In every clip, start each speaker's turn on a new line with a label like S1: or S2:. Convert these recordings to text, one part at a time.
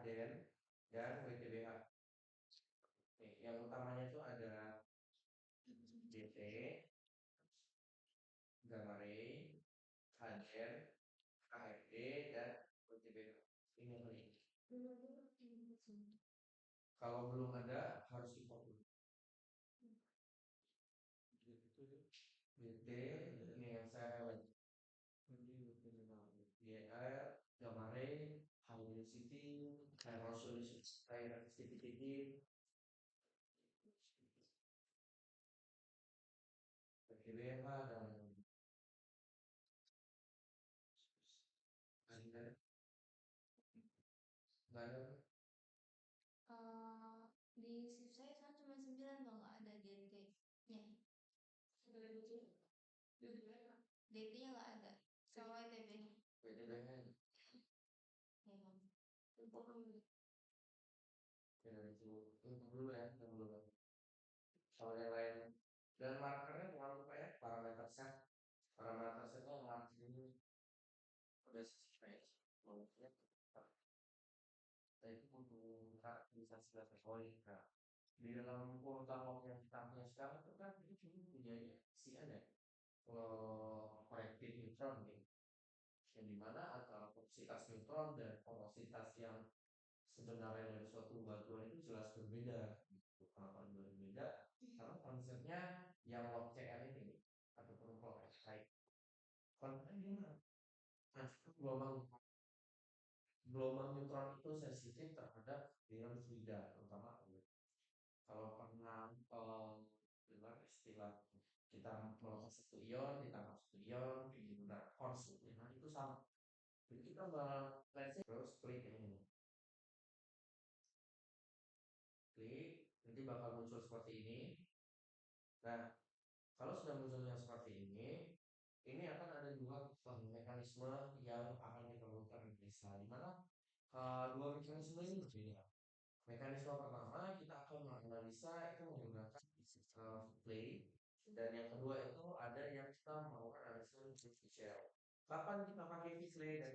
S1: Aden, dan WTBH. Nih, yang utamanya itu ada DT, gamma ray, Aden, KFD, dan WTBH. Ini nih. Kalau belum ada harus import dulu. BT ini yang saya lagi. DNR, gamma ray, high density, high resolution, high resistivity, PTBH dan ada
S2: Di shift saya sekarang cuma 9 kalau nggak ada DT-nya. DT-nya nggak ada. Sama WTB-nya.
S1: PTBH.
S2: Ya, Bang.
S1: Ya itu dulu ya, yang dulu. Kalau yang lain dan markernya jangan lupa ya parameter set. Parameter setnya marker ini udah sesuai. Maksudnya kita itu butuh karakterisasi kategorik. Nah, di dalam urutan log yang kita punya sekarang itu kan itu cuma punya si ada korektif neutron nih, yang dimana antara porositas neutron dan porositas yang sebenarnya dari suatu batuan itu jelas berbeda. Gitu. Kenapa berbeda? Karena konsepnya yang log CL ini ataupun log type konsepnya gelombang gelombang neutron itu sensitif terhadap ion fluida, terutama kalau pernah dengar istilah kita melepas satu ion ditambah satu ion gitu, nah konsepnya itu sama. Jadi kita let's say terus klik ini, klik nanti bakal muncul seperti ini. Nah, kalau sudah munculnya seperti ini akan ada dua mekanisme yang akan kita lakukan analisa, di mana dua mekanisme ini berbeda. Mekanisme pertama kita akan menganalisa itu menggunakan play, dan yang kedua itu ada yang kita melakukan analisa visual. Kapan kita pakai visual dan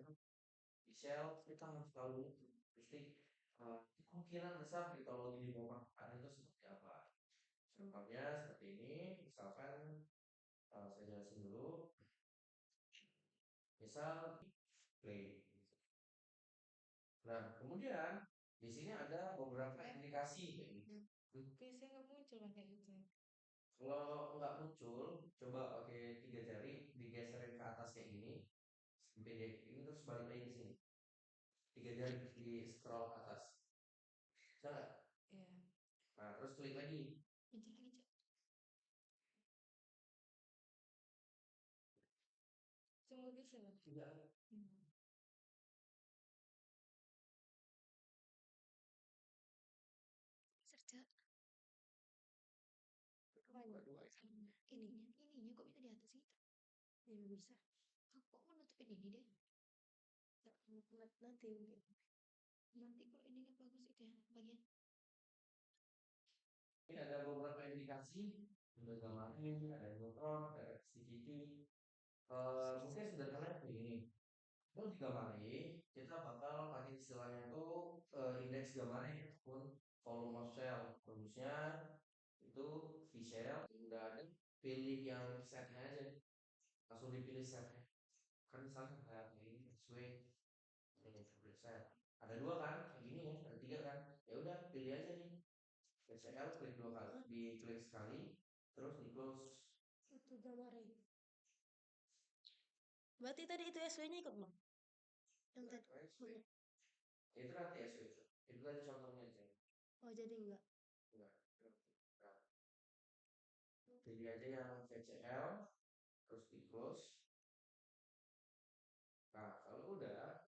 S1: visual kita harus tahu pasti kemungkinan besar kita kalau ini mau pakai itu seperti apa. Contohnya seperti ini, misalkan saya jelasin dulu. Misal play. Nah, kemudian di sini ada beberapa indikasi kayak gitu.
S2: Biasanya nggak muncul pakai itu.
S1: Kalau nggak muncul, coba pakai tiga jari digeserin ke atas kayak gini. Sampai ini terus balik lagi ke sini. Tiga jari di scroll ke atas. Bisa nggak?
S2: Iya.
S1: Nah, terus klik lagi.
S2: Pencet lagi, Cak. Cuma bisa loh.
S1: Tidak.
S2: Hmm. Serja. Kemana?
S1: Dua.
S2: Ininya kok bisa di atas itu? Ya bisa. Aku kok menutupin ini deh. Nggak, nanti mungkin. Nanti kalau ini kan bagus itu ya bagian.
S1: Ini ada beberapa indikasi. Ada gamma ini, ada neutron, ada resistivity. Mungkin sederhananya begini. Untuk di gamma ray, kita bakal pakai istilahnya itu indeks gamma ray ataupun volume of cell. Rumusnya itu V cell, udah ada, pilih yang setnya aja, langsung dipilih setnya. Kan misalnya kayak ini sesuai ini set. Ada dua kan, kayak gini ya, ada tiga kan. Ya udah pilih aja nih. VCL klik dua kali, diklik sekali, terus di close.
S2: Itu gamma ray. Berarti tadi itu SW-nya ikut bang? Yang tadi.
S1: Itu nanti ya itu tadi contohnya aja.
S2: Oh jadi enggak?
S1: Enggak. Nah, pilih aja yang VCL, terus di close. Nah, kalau udah,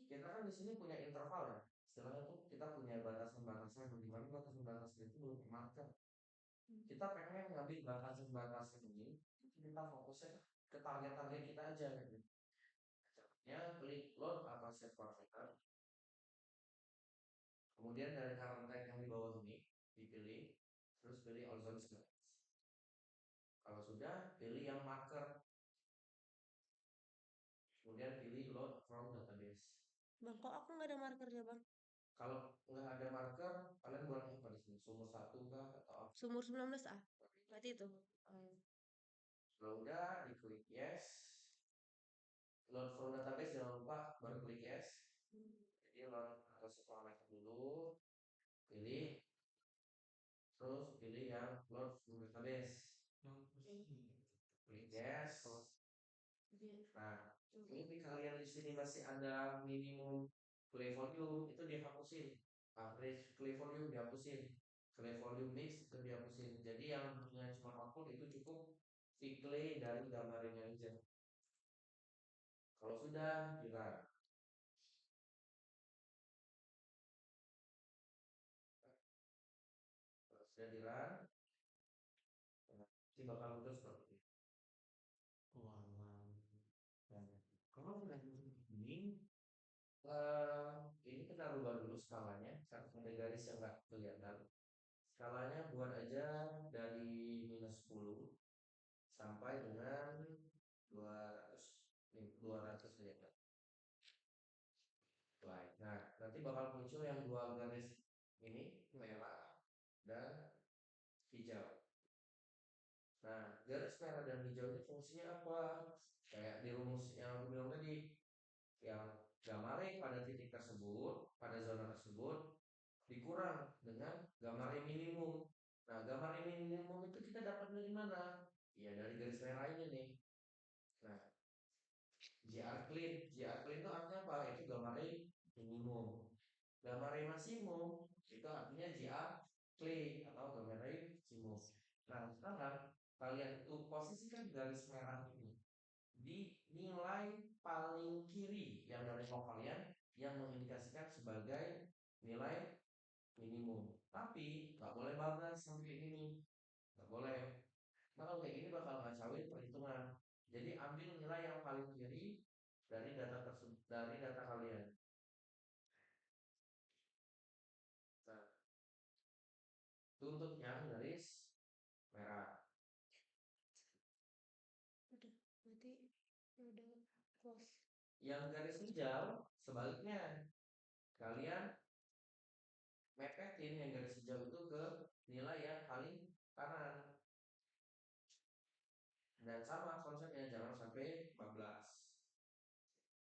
S1: kita kan di sini punya interval ya. Istilahnya tuh kita punya batasan-batasan, di mana batasan-batasan itu belum marker. Kita pengen ngambil batasan-batasan ini, kita fokusnya ke target-target kita aja gitu. Caranya klik load atau set parameter. Kemudian dari current tag yang di bawah ini dipilih, terus pilih all zone guides. Kalau sudah, pilih yang marker. Kemudian pilih load from database.
S2: Bang, kok aku nggak ada markernya bang?
S1: Kalau nggak ada marker, kalian buat apa di sini? Sumur satu kah atau apa?
S2: Sumur 19A. Berarti itu.
S1: Kalau udah, diklik yes. Load from database jangan lupa baru klik yes. Jadi load atau sekolah dulu, pilih, terus pilih yang load from database. Klik yes. Nah, ini kalian di sini masih ada minimum play volume itu dihapusin. Play volume dihapusin. Play volume mix itu dihapusin. Jadi yang punya cuma output itu cukup play dari gambarnya aja. Kalau sudah, run. Kalau sudah di run, nanti bakal muncul seperti ini. Kalau udah ini kita rubah dulu skalanya karena ada garis yang nggak kelihatan. Skalanya buat aja dari -10 sampai dengan 200 nih 200 saja. Nah, nanti bakal muncul yang dua garis ini merah dan hijau. Nah, garis merah dan hijau ini fungsinya apa? Kayak di rumus yang aku bilang tadi, yang gambarnya pada titik tersebut, pada zona tersebut dikurang dengan gambar minimum. Nah, gambar minimum itu kita dapat dari mana? Ya dari garis merah ini nih. Nah, GR clean itu artinya apa? Itu gambar minimum. Gambar maksimum itu artinya GR clean atau gambar maksimum. Nah, sekarang kalian itu posisikan garis merah ini di nilai paling kiri yang dari kalian yang mengindikasikan sebagai nilai minimum. Tapi nggak boleh banget sampai ini, nggak boleh. Nah kalau kayak gini bakal ngacauin perhitungan. Jadi ambil nilai yang paling kiri dari data tersebut, dari data kalian. Nah, itu untuk yang garis merah.
S2: Udah, berarti udah close.
S1: Yang garis hijau sebaliknya, kalian mepetin yang garis hijau itu ke nilai yang paling kanan. Dan sama konsepnya jangan sampai 14.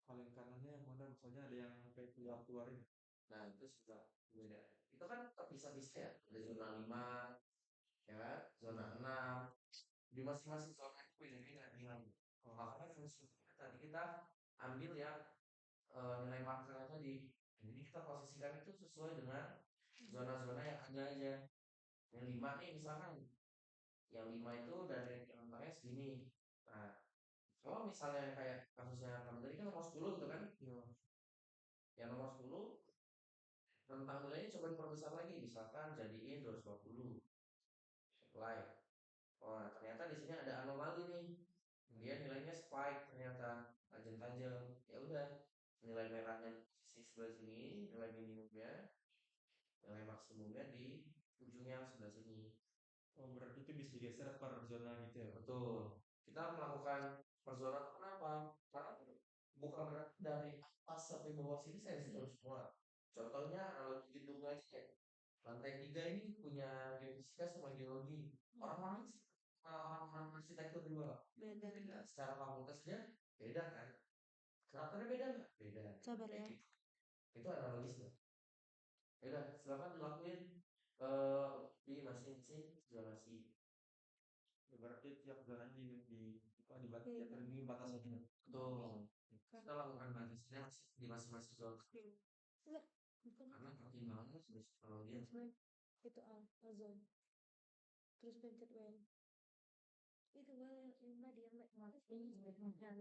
S3: Paling kanannya yang mana? Misalnya ada yang sampai keluar-keluarin.
S1: Nah, itu sudah beda. Itu kan terpisah-pisah ya. Ada zona 5, ya kan? Zona 6. Di masing-masing zona itu beda-beda nilainya. Makanya fungsi tadi kita ambil yang nilai markernya tadi. Jadi kita posisikan itu sesuai dengan zona-zona yang ada aja. Yang 5 nih misalkan. Yang 5 itu dari rentangnya segini. Nah, kalau misalnya kayak kasusnya kamu tadi kan nomor 10 gitu kan? Yang nomor 10 rentang nilainya coba diperbesar lagi, misalkan jadiin 250 like. Wah, ternyata di sini ada anomali nih. Dia nilainya spike ternyata tajam-tajam. Ya udah, nilai merahnya sisi sebelah sini, nilai minimumnya, nilai maksimumnya di ujung yang sebelah sini.
S3: Oh, berarti itu bisa digeser per zona gitu ya?
S1: Betul. Kita melakukan perzonaan kenapa? Karena bukan berarti dari atas sampai bawah sini saya sentuh semua. Contohnya analogi gedung aja ya. Lantai 3 ini punya geofisika sama geologi. Orang-orang arsitektur juga beda. Secara fakultasnya beda kan? Karakternya beda nggak? Beda.
S2: Sabar ya.
S1: Itu analogisnya. Ya udah, silakan dilakuin di masing-masing zonasi.
S3: Berarti tiap zonanya di batasannya.
S1: Betul. Kita lakukan batasnya di masing-masing zona.
S2: Lah, bukan.
S1: Karena pertimbangannya sudah kalau dia
S2: Itu ozon. Terus pencet well. Itu well yang tadi yang saya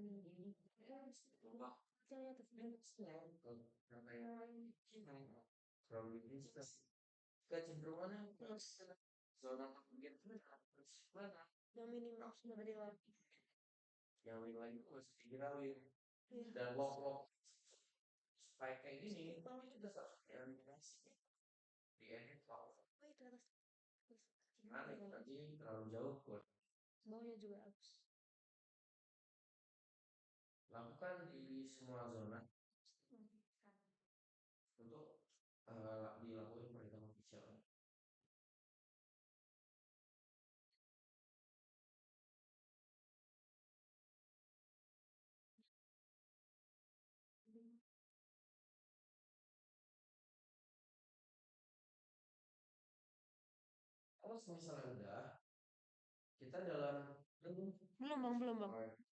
S2: atas
S1: kecenderungannya zona mungkin mana
S2: yang minimal sudah berdilat.
S1: yang lain itu masih dikirain dan lock spike kayak gini kita harus eliminasi di edit file.
S2: Oh itu atas.
S1: Aneh nanti terlalu jauh buat
S2: Bawahnya juga harus.
S1: lakukan di semua zona untuk Terus misalnya udah, kita dalam
S2: Belum bang, belum bang.
S1: Alright.